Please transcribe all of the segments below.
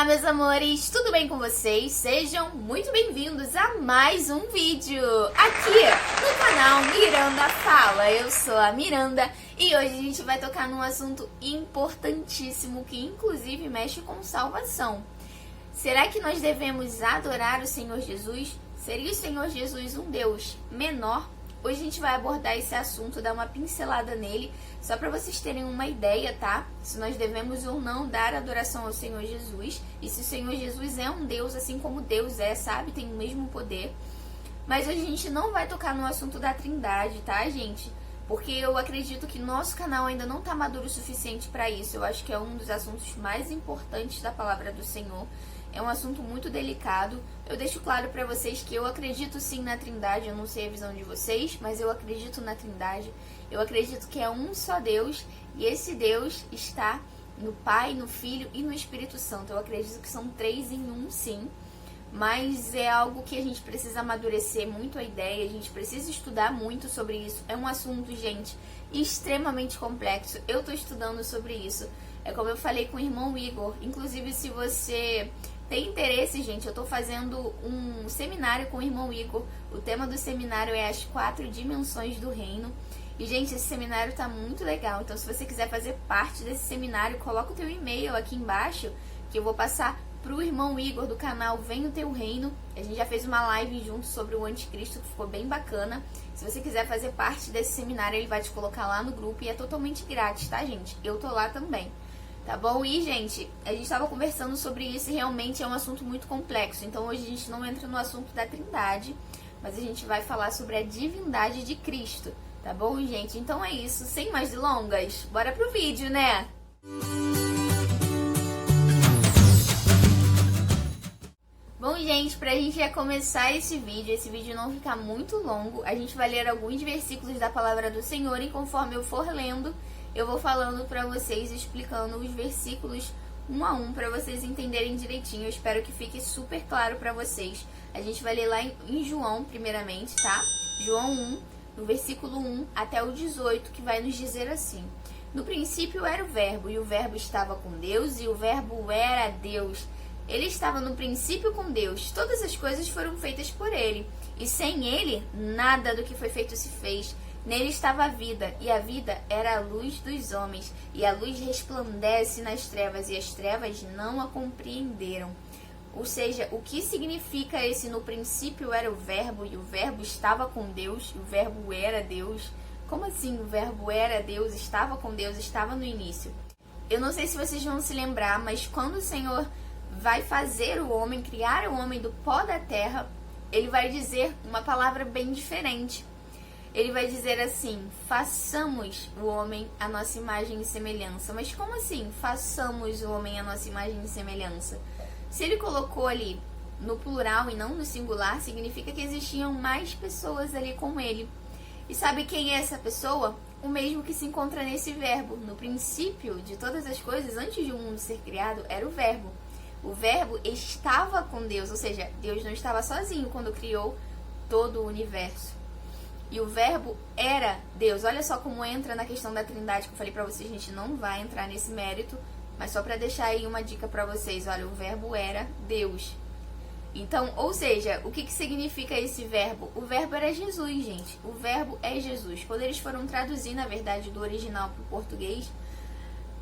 Olá, meus amores, tudo bem com vocês? Sejam muito bem-vindos a mais um vídeo aqui no canal Miranda Fala. Eu sou a Miranda e hoje a gente vai tocar num assunto importantíssimo que inclusive mexe com salvação. Será que nós devemos adorar o Senhor Jesus? Seria o Senhor Jesus um Deus menor? Hoje a gente vai abordar esse assunto, dar uma pincelada nele, só para vocês terem uma ideia, tá? Se nós devemos ou não dar adoração ao Senhor Jesus, e se o Senhor Jesus é um Deus, assim como Deus é, sabe? Tem o mesmo poder. Mas hoje a gente não vai tocar no assunto da Trindade, tá, gente? Porque eu acredito que nosso canal ainda não tá maduro o suficiente para isso. Eu acho que é um dos assuntos mais importantes da palavra do Senhor. É um assunto muito delicado. Eu deixo claro para vocês que eu acredito sim na Trindade. Eu não sei a visão de vocês, mas eu acredito na Trindade. Eu acredito que é um só Deus e esse Deus está no Pai, no Filho e no Espírito Santo. Eu acredito que são três em um, sim. Mas é algo que a gente precisa amadurecer muito a ideia. A gente precisa estudar muito sobre isso. É um assunto, gente, extremamente complexo. Eu tô estudando sobre isso. É como eu falei com o irmão Igor. Inclusive, se você tem interesse, gente, eu tô fazendo um seminário com o irmão Igor. O tema do seminário é as 4 dimensões do reino. E, gente, esse seminário tá muito legal. Então, se você quiser fazer parte desse seminário, coloca o teu e-mail aqui embaixo, que eu vou passar pro irmão Igor do canal Vem o Teu Reino. A gente já fez uma live junto sobre o anticristo, que ficou bem bacana. Se você quiser fazer parte desse seminário, ele vai te colocar lá no grupo e é totalmente grátis, tá, gente? Eu tô lá também. Tá bom? E, gente, a gente estava conversando sobre isso e realmente é um assunto muito complexo. Então, hoje a gente não entra no assunto da Trindade, mas a gente vai falar sobre a divindade de Cristo. Tá bom, gente? Então é isso. Sem mais delongas, bora pro vídeo, né? Bom, gente, pra gente já começar esse vídeo não ficar muito longo, a gente vai ler alguns versículos da palavra do Senhor e conforme eu for lendo, eu vou falando pra vocês, explicando os versículos um a um, pra vocês entenderem direitinho. Eu espero que fique super claro pra vocês. A gente vai ler lá em João, primeiramente, tá? João 1, no versículo 1 até o 18, que vai nos dizer assim: No princípio era o Verbo, e o Verbo estava com Deus, e o Verbo era Deus. Ele estava no princípio com Deus. Todas as coisas foram feitas por ele, e sem ele, nada do que foi feito se fez. Nele estava a vida, e a vida era a luz dos homens, e a luz resplandece nas trevas, e as trevas não a compreenderam. Ou seja, o que significa esse no princípio era o Verbo, e o Verbo estava com Deus, e o Verbo era Deus? Como assim o Verbo era Deus, estava com Deus, estava no início? Eu não sei se vocês vão se lembrar, mas quando o Senhor vai fazer o homem, criar o homem do pó da terra, ele vai dizer uma palavra bem diferente. Ele vai dizer assim: façamos o homem a nossa imagem e semelhança. Mas como assim, façamos o homem a nossa imagem e semelhança? Se ele colocou ali no plural e não no singular, significa que existiam mais pessoas ali com ele. E sabe quem é essa pessoa? O mesmo que se encontra nesse verbo. No princípio de todas as coisas, antes de o mundo ser criado, era o verbo. O verbo estava com Deus, ou seja, Deus não estava sozinho quando criou todo o universo. E o verbo era Deus. Olha só como entra na questão da Trindade, que eu falei pra vocês, a gente não vai entrar nesse mérito, mas só pra deixar aí uma dica pra vocês. Olha, o verbo era Deus. Então, ou seja, o que significa esse verbo? O verbo era Jesus, gente. O verbo é Jesus. Quando eles foram traduzir, na verdade, do original pro português,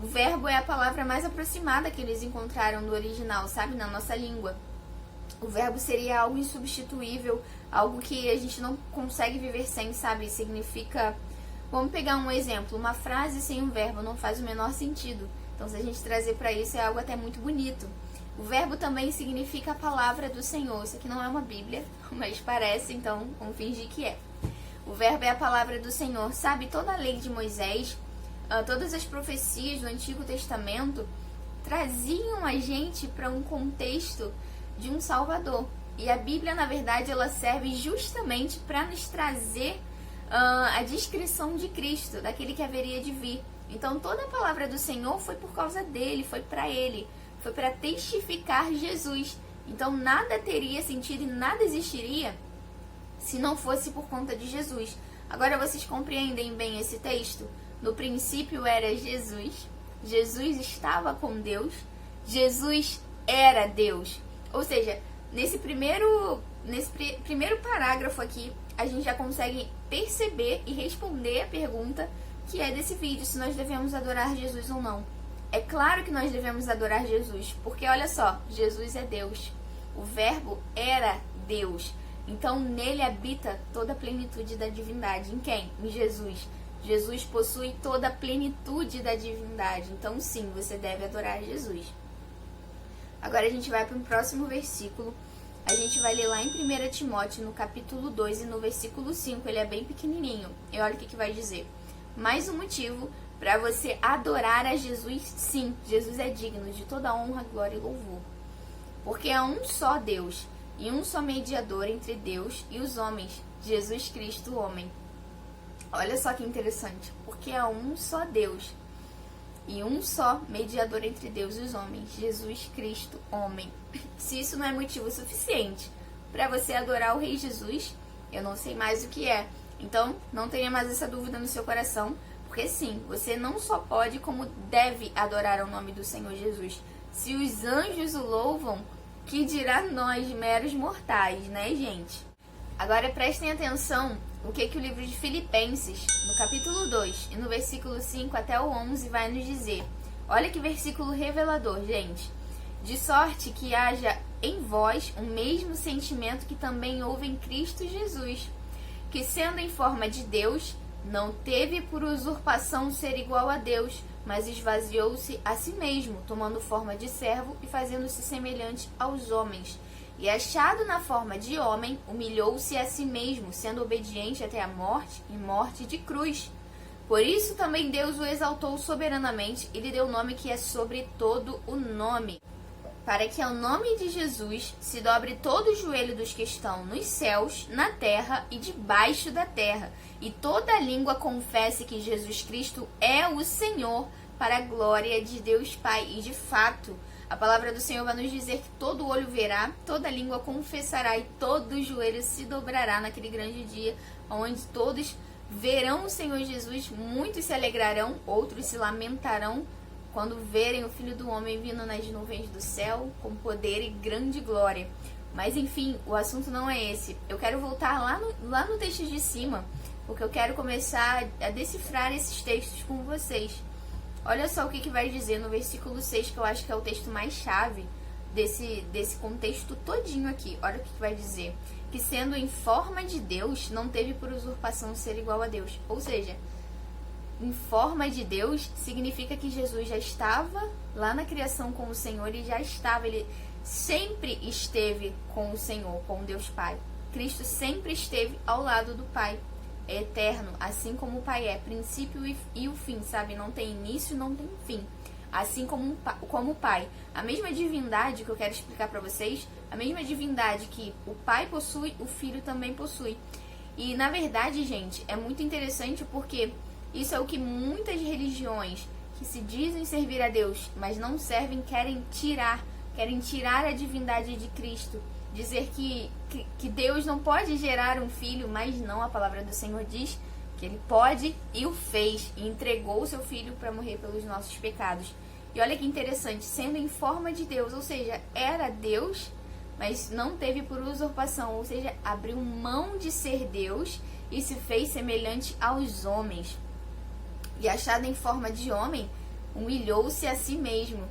o verbo é a palavra mais aproximada que eles encontraram do original, sabe? Na nossa língua. O verbo seria algo insubstituível, algo que a gente não consegue viver sem, sabe? Significa... Vamos pegar um exemplo. Uma frase sem um verbo não faz o menor sentido. Então, se a gente trazer para isso, é algo até muito bonito. O verbo também significa a palavra do Senhor. Isso aqui não é uma Bíblia, mas parece, então vamos fingir que é. O verbo é a palavra do Senhor. Sabe, toda a lei de Moisés, todas as profecias do Antigo Testamento traziam a gente para um contexto de um Salvador. E a Bíblia, na verdade, ela serve justamente para nos trazer a descrição de Cristo, daquele que haveria de vir. Então, toda a palavra do Senhor foi por causa dele, foi para ele, foi para testificar Jesus. Então, nada teria sentido e nada existiria se não fosse por conta de Jesus. Agora, vocês compreendem bem esse texto? No princípio era Jesus, Jesus estava com Deus, Jesus era Deus. Ou seja, nesse primeiro parágrafo aqui, a gente já consegue perceber e responder a pergunta que é desse vídeo, se nós devemos adorar Jesus ou não. É claro que nós devemos adorar Jesus, porque olha só, Jesus é Deus. O verbo era Deus. Então nele habita toda a plenitude da divindade. Em quem? Em Jesus. Jesus possui toda a plenitude da divindade. Então sim, você deve adorar Jesus. Agora a gente vai para o próximo versículo. A gente vai ler lá em 1 Timóteo, no capítulo 2 e no versículo 5. Ele é bem pequenininho. E olha o que vai dizer. Mais um motivo para você adorar a Jesus, sim. Jesus é digno de toda honra, glória e louvor. Porque há um só Deus e um só mediador entre Deus e os homens, Jesus Cristo, o homem. Olha só que interessante. Porque há um só Deus e um só mediador entre Deus e os homens, Jesus Cristo, homem. Se isso não é motivo suficiente para você adorar o Rei Jesus, eu não sei mais o que é. Então, não tenha mais essa dúvida no seu coração, porque sim, você não só pode, como deve adorar o nome do Senhor Jesus. Se os anjos o louvam, que dirá nós, meros mortais, né, gente? Agora prestem atenção o que o livro de Filipenses, no capítulo 2 e no versículo 5 até o 11, vai nos dizer. Olha que versículo revelador, gente. De sorte que haja em vós o mesmo sentimento que também houve em Cristo Jesus, que sendo em forma de Deus, não teve por usurpação ser igual a Deus, mas esvaziou-se a si mesmo, tomando forma de servo e fazendo-se semelhante aos homens. E achado na forma de homem, humilhou-se a si mesmo, sendo obediente até a morte e morte de cruz. Por isso também Deus o exaltou soberanamente e lhe deu o nome que é sobre todo o nome, para que ao nome de Jesus se dobre todo o joelho dos que estão nos céus, na terra e debaixo da terra, e toda língua confesse que Jesus Cristo é o Senhor, para a glória de Deus Pai. E de fato, a palavra do Senhor vai nos dizer que todo olho verá, toda língua confessará e todo joelho se dobrará naquele grande dia, onde todos verão o Senhor Jesus, muitos se alegrarão, outros se lamentarão, quando verem o Filho do Homem vindo nas nuvens do céu, com poder e grande glória. Mas enfim, o assunto não é esse. Eu quero voltar lá no texto de cima, porque eu quero começar a decifrar esses textos com vocês. Olha só o que vai dizer no versículo 6, que eu acho que é o texto mais chave desse contexto todinho aqui. Olha o que vai dizer. Que sendo em forma de Deus, não teve por usurpação ser igual a Deus. Ou seja, em forma de Deus significa que Jesus já estava lá na criação com o Senhor, ele sempre esteve com o Senhor, com Deus Pai. Cristo sempre esteve ao lado do Pai, é eterno, assim como o Pai é, princípio e o fim, sabe? Não tem início, não tem fim. Assim como o Pai. A mesma divindade que eu quero explicar para vocês, a mesma divindade que o Pai possui, o Filho também possui. E na verdade, gente, é muito interessante porque isso é o que muitas religiões que se dizem servir a Deus, mas não servem, querem tirar a divindade de Cristo. Dizer que Deus não pode gerar um filho, mas não, a palavra do Senhor diz que ele pode e o fez, e entregou o seu filho para morrer pelos nossos pecados. E olha que interessante, sendo em forma de Deus, ou seja, era Deus, mas não teve por usurpação, ou seja, abriu mão de ser Deus e se fez semelhante aos homens. E achado em forma de homem, humilhou-se a si mesmo.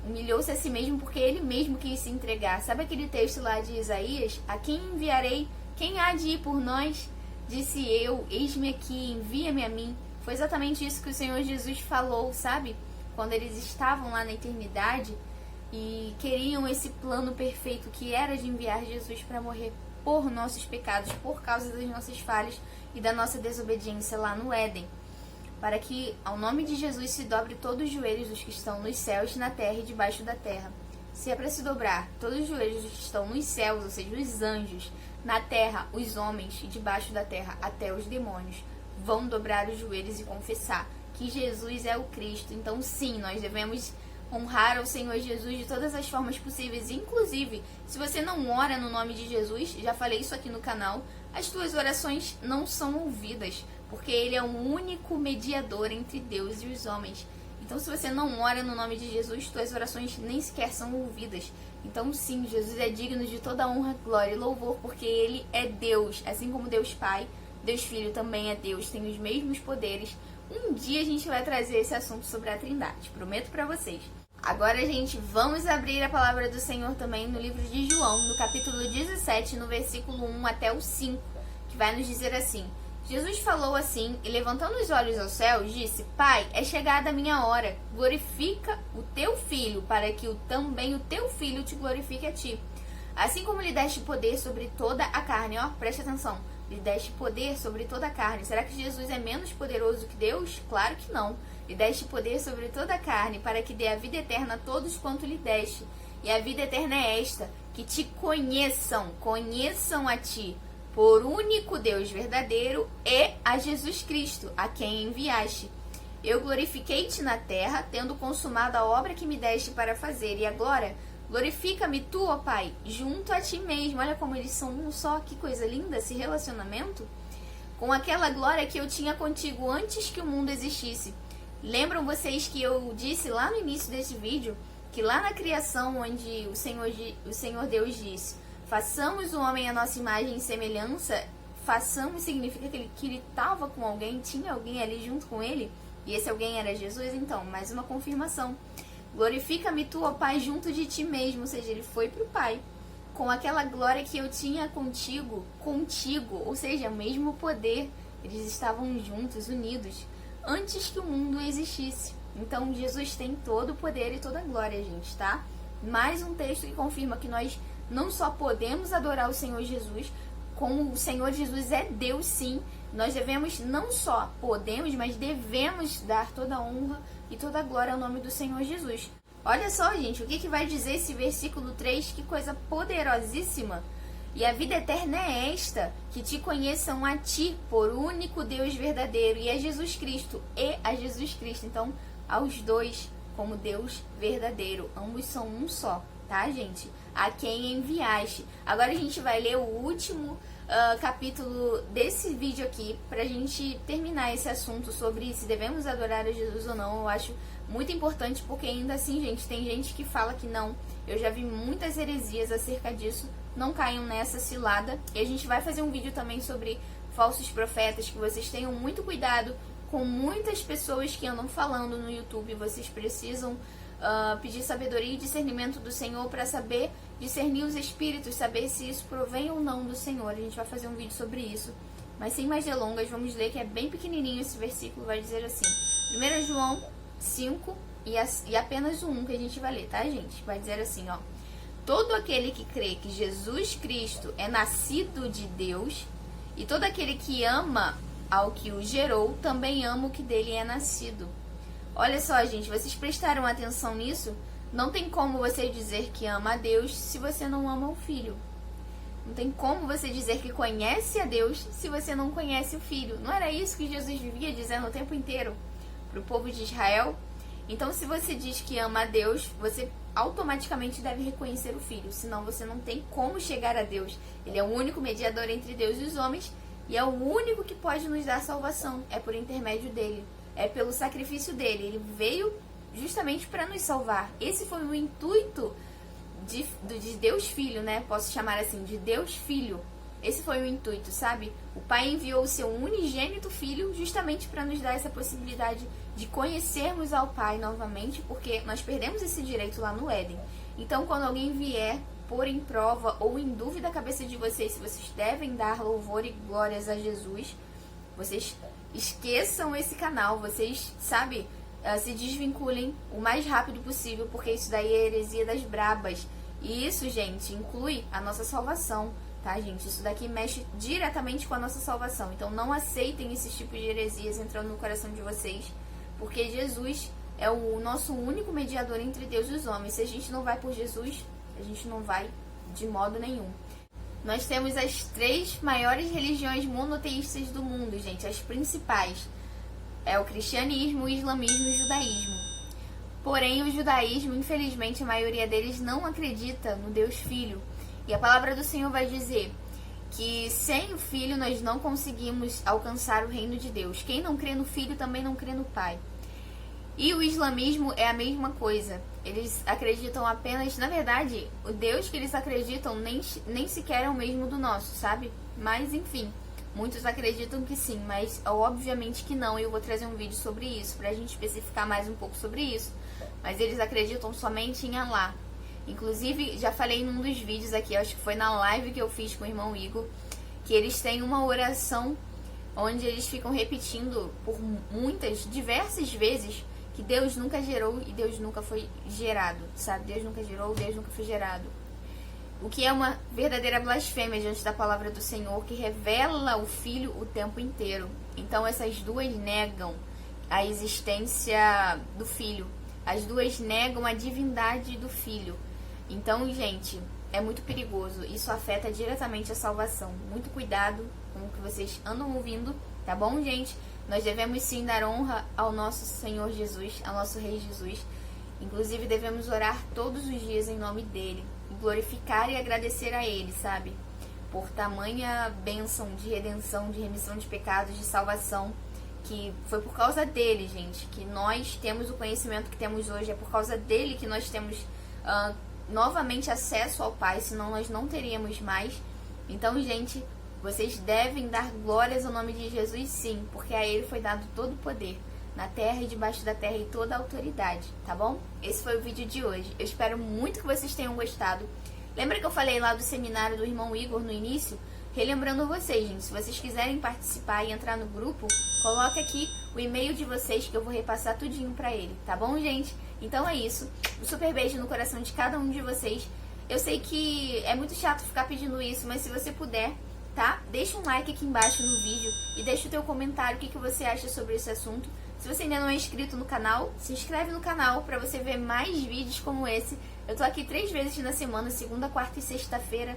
Humilhou-se a si mesmo porque ele mesmo quis se entregar. Sabe aquele texto lá de Isaías? A quem enviarei? Quem há de ir por nós? Disse eu, eis-me aqui, envia-me a mim. Foi exatamente isso que o Senhor Jesus falou, sabe? Quando eles estavam lá na eternidade e queriam esse plano perfeito que era de enviar Jesus para morrer por nossos pecados, por causa das nossas falhas e da nossa desobediência lá no Éden. Para que ao nome de Jesus se dobre todos os joelhos dos que estão nos céus, na terra e debaixo da terra. Se é para se dobrar todos os joelhos dos que estão nos céus, ou seja, os anjos, na terra, os homens, e debaixo da terra, até os demônios, vão dobrar os joelhos e confessar que Jesus é o Cristo. Então sim, nós devemos honrar ao Senhor Jesus de todas as formas possíveis. Inclusive, se você não ora no nome de Jesus, já falei isso aqui no canal, as tuas orações não são ouvidas, porque ele é o único mediador entre Deus e os homens. Então, se você não ora no nome de Jesus, suas orações nem sequer são ouvidas. Então, sim, Jesus é digno de toda honra, glória e louvor, porque Ele é Deus. Assim como Deus Pai, Deus Filho também é Deus, tem os mesmos poderes. Um dia a gente vai trazer esse assunto sobre a Trindade, prometo pra vocês. Agora, gente, vamos abrir a palavra do Senhor também no livro de João, no capítulo 17, no versículo 1 até o 5, que vai nos dizer assim: Jesus falou assim, e levantando os olhos ao céu, disse: Pai, é chegada a minha hora, glorifica o teu filho, para que também o teu filho te glorifique a ti. Assim como lhe deste poder sobre toda a carne, ó, preste atenção, lhe deste poder sobre toda a carne. Será que Jesus é menos poderoso que Deus? Claro que não. Lhe deste poder sobre toda a carne, para que dê a vida eterna a todos quanto lhe deste. E a vida eterna é esta, que te conheçam a ti, por único Deus verdadeiro, e a Jesus Cristo, a quem enviaste. Eu glorifiquei-te na terra, tendo consumado a obra que me deste para fazer. E agora, glorifica-me tu, ó Pai, junto a ti mesmo. Olha como eles são um só, que coisa linda esse relacionamento. Com aquela glória que eu tinha contigo antes que o mundo existisse. Lembram vocês que eu disse lá no início desse vídeo, que lá na criação, onde o Senhor Deus disse: façamos o homem à nossa imagem e semelhança. Façamos significa que ele estava com alguém, tinha alguém ali junto com ele, e esse alguém era Jesus. Então, mais uma confirmação. Glorifica-me tu, ó Pai, junto de ti mesmo. Ou seja, ele foi para o Pai, com aquela glória que eu tinha contigo, ou seja, o mesmo poder. Eles estavam juntos, unidos, antes que o mundo existisse. Então, Jesus tem todo o poder e toda a glória, gente, tá? Mais um texto que confirma que nós não só podemos adorar o Senhor Jesus, como o Senhor Jesus é Deus, sim. Nós devemos, não só podemos, mas devemos dar toda a honra e toda a glória ao nome do Senhor Jesus. Olha só, gente, o que vai dizer esse versículo 3? Que coisa poderosíssima! E a vida eterna é esta, que te conheçam a ti, por único Deus verdadeiro, e a Jesus Cristo, Então, aos dois, como Deus verdadeiro. Ambos são um só, tá, gente? A quem enviaste. Agora a gente vai ler o último capítulo desse vídeo aqui, pra gente terminar esse assunto sobre se devemos adorar a Jesus ou não. Eu acho muito importante, porque ainda assim, gente, tem gente que fala que não. Eu já vi muitas heresias acerca disso. Não caiam nessa cilada. E a gente vai fazer um vídeo também sobre falsos profetas, que vocês tenham muito cuidado com muitas pessoas que andam falando no YouTube. Vocês precisam pedir sabedoria e discernimento do Senhor para saber discernir os espíritos, saber se isso provém ou não do Senhor. A gente vai fazer um vídeo sobre isso. Mas sem mais delongas, vamos ler, que é bem pequenininho esse versículo. Vai dizer assim, 1 João 5 e apenas o 1 que a gente vai ler, tá, gente? Vai dizer assim, ó: todo aquele que crê que Jesus Cristo é nascido de Deus, e todo aquele que ama ao que o gerou, também ama o que dele é nascido. Olha só, gente, vocês prestaram atenção nisso? Não tem como você dizer que ama a Deus se você não ama o Filho. Não tem como você dizer que conhece a Deus se você não conhece o Filho. Não era isso que Jesus vivia dizendo o tempo inteiro para o povo de Israel? Então, se você diz que ama a Deus, você automaticamente deve reconhecer o Filho. Senão você não tem como chegar a Deus. Ele é o único mediador entre Deus e os homens, e é o único que pode nos dar salvação. É por intermédio dele. É pelo sacrifício dele. Ele veio justamente para nos salvar. Esse foi o intuito de Deus Filho, né? Posso chamar assim, de Deus Filho. Esse foi o intuito, sabe? O Pai enviou o seu unigênito Filho justamente para nos dar essa possibilidade de conhecermos ao Pai novamente, porque nós perdemos esse direito lá no Éden. Então, quando alguém vier pôr em prova ou em dúvida a cabeça de vocês se vocês devem dar louvor e glórias a Jesus, vocês esqueçam esse canal, vocês, sabe, se desvinculem o mais rápido possível, porque isso daí é heresia das brabas. E isso, gente, inclui a nossa salvação, tá, gente? Isso daqui mexe diretamente com a nossa salvação. Então não aceitem esses tipos de heresias entrando no coração de vocês, porque Jesus é o nosso único mediador entre Deus e os homens. Se a gente não vai por Jesus, a gente não vai de modo nenhum. Nós temos as 3 maiores religiões monoteístas do mundo, gente, as principais. É o cristianismo, o islamismo e o judaísmo. Porém, o judaísmo, infelizmente, a maioria deles não acredita no Deus Filho. E a palavra do Senhor vai dizer que sem o Filho nós não conseguimos alcançar o reino de Deus. Quem não crê no Filho também não crê no Pai. E o islamismo é a mesma coisa. Eles acreditam apenas... Na verdade, o Deus que eles acreditam nem sequer é o mesmo do nosso, sabe? Mas, enfim, muitos acreditam que sim, mas obviamente que não. E eu vou trazer um vídeo sobre isso, pra gente especificar mais um pouco sobre isso. Mas eles acreditam somente em Allah. Inclusive, já falei num dos vídeos aqui, acho que foi na live que eu fiz com o irmão Igor, que eles têm uma oração onde eles ficam repetindo por diversas vezes, que Deus nunca gerou e Deus nunca foi gerado, sabe? Deus nunca gerou, Deus nunca foi gerado. O que é uma verdadeira blasfêmia diante da palavra do Senhor, que revela o Filho o tempo inteiro. Então essas duas negam a existência do Filho. As duas negam a divindade do Filho. Então, gente, é muito perigoso. Isso afeta diretamente a salvação. Muito cuidado com o que vocês andam ouvindo, tá bom, gente? Nós devemos sim dar honra ao nosso Senhor Jesus, ao nosso Rei Jesus. Inclusive, devemos orar todos os dias em nome dele. Glorificar e agradecer a ele, sabe? Por tamanha bênção de redenção, de remissão de pecados, de salvação. Que foi por causa dele, gente, que nós temos o conhecimento que temos hoje. É por causa dele que nós temos novamente acesso ao Pai, senão nós não teríamos mais. Então, gente, vocês devem dar glórias ao nome de Jesus, sim, porque a ele foi dado todo o poder, na terra e debaixo da terra, e toda a autoridade, tá bom? Esse foi o vídeo de hoje. Eu espero muito que vocês tenham gostado. Lembra que eu falei lá do seminário do irmão Igor no início? Relembrando vocês, gente, se vocês quiserem participar e entrar no grupo, coloca aqui o e-mail de vocês que eu vou repassar tudinho pra ele, tá bom, gente? Então é isso. Um super beijo no coração de cada um de vocês. Eu sei que é muito chato ficar pedindo isso, mas se você puder, tá? Deixa um like aqui embaixo no vídeo e deixa o teu comentário, o que você acha sobre esse assunto. Se você ainda não é inscrito no canal, se inscreve no canal pra você ver mais vídeos como esse. Eu tô aqui 3 vezes na semana, segunda, quarta e sexta-feira,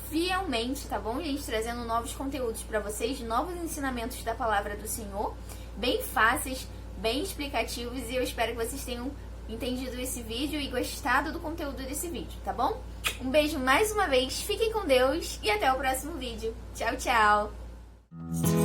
fielmente, tá bom, gente? Trazendo novos conteúdos pra vocês, novos ensinamentos da palavra do Senhor, bem fáceis, bem explicativos, e eu espero que vocês tenham entendido esse vídeo e gostado do conteúdo desse vídeo, tá bom? Um beijo mais uma vez, fiquem com Deus e até o próximo vídeo. Tchau, tchau!